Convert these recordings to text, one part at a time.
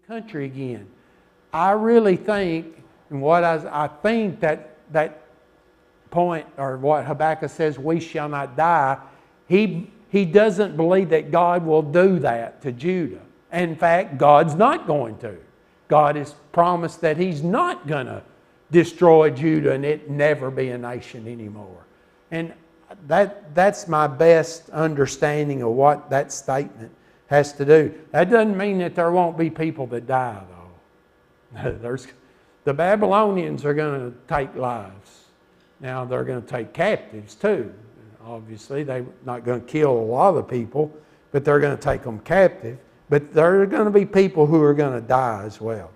country again. I really think, and what I think that point, or what Habakkuk says, we shall not die, he doesn't believe that God will do that to Judah. In fact, God's not going to. God has promised that He's not going to destroy Judah and it never be a nation anymore. And that's my best understanding of what that statement has to do. That doesn't mean that there won't be people that die, though. The Babylonians are going to take lives. Now, they're going to take captives too. Obviously, they're not going to kill a lot of people, but they're going to take them captive. But there are going to be people who are going to die as well.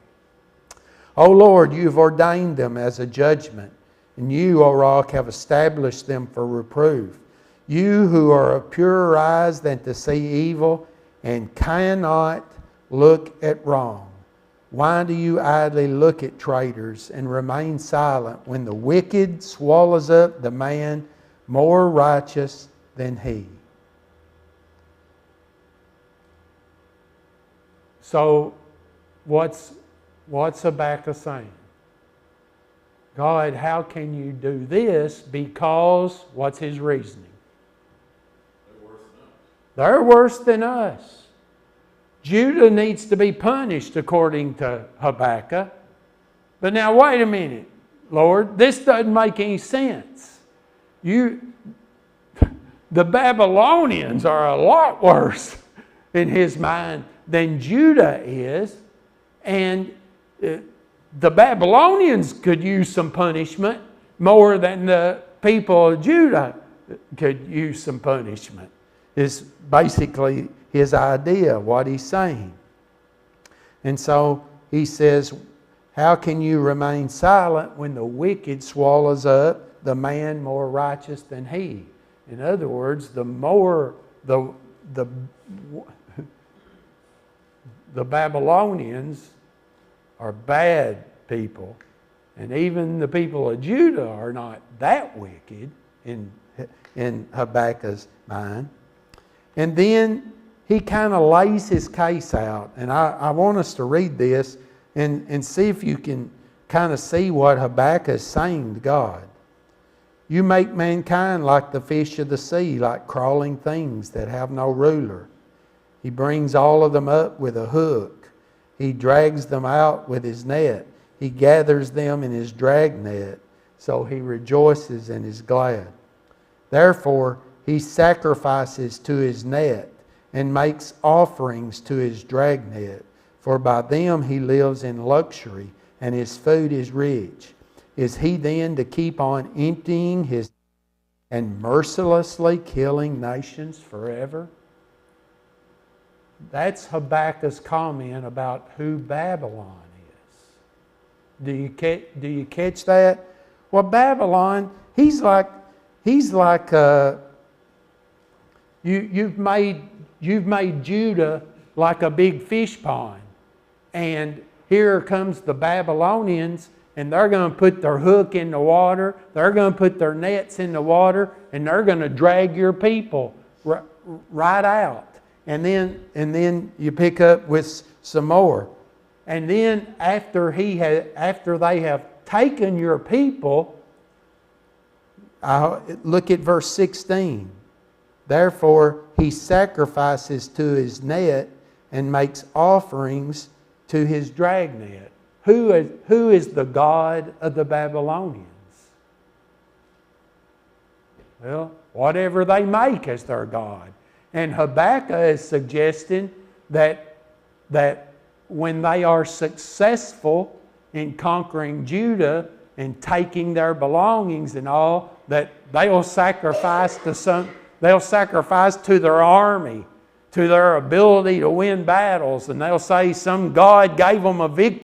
O Lord, you've ordained them as a judgment, and you, O Rock, have established them for reproof. You who are of purer eyes than to see evil and cannot look at wrong. Why do you idly look at traitors and remain silent when the wicked swallows up the man more righteous than he? So, what's Habakkuk saying? God, how can you do this? Because, what's his reasoning? They're worse than us. Judah needs to be punished according to Habakkuk. But now wait a minute, Lord, this doesn't make any sense. The Babylonians are a lot worse in his mind than Judah is. And the Babylonians could use some punishment more than the people of Judah could use some punishment. Is basically his idea, what he's saying. And so he says, how can you remain silent when the wicked swallows up the man more righteous than he? In other words, the Babylonians are bad people, and even the people of Judah are not that wicked in Habakkuk's mind. And then he kind of lays his case out. And I want us to read this and see if you can kind of see what Habakkuk is saying to God. You make mankind like the fish of the sea, like crawling things that have no ruler. He brings all of them up with a hook. He drags them out with his net. He gathers them in his dragnet. So he rejoices and is glad. Therefore, he sacrifices to his net and makes offerings to his dragnet. For by them he lives in luxury, and his food is rich. Is he then to keep on emptying his and mercilessly killing nations forever? That's Habakkuk's comment about who Babylon is. Do you catch that? Well, Babylon, he's like you've made Judah like a big fish pond, and here comes the Babylonians, and they're going to put their hook in the water, they're going to put their nets in the water, and they're going to drag your people right out. And then you pick up with some more. And then after they have taken your people, look at verse 16. Therefore he sacrifices to his net and makes offerings to his dragnet. Who is the God of the Babylonians? Well, whatever they make as their God. And Habakkuk is suggesting that when they are successful in conquering Judah and taking their belongings and all, that they'll sacrifice to their army, to their ability to win battles, and they'll say some God gave them a victory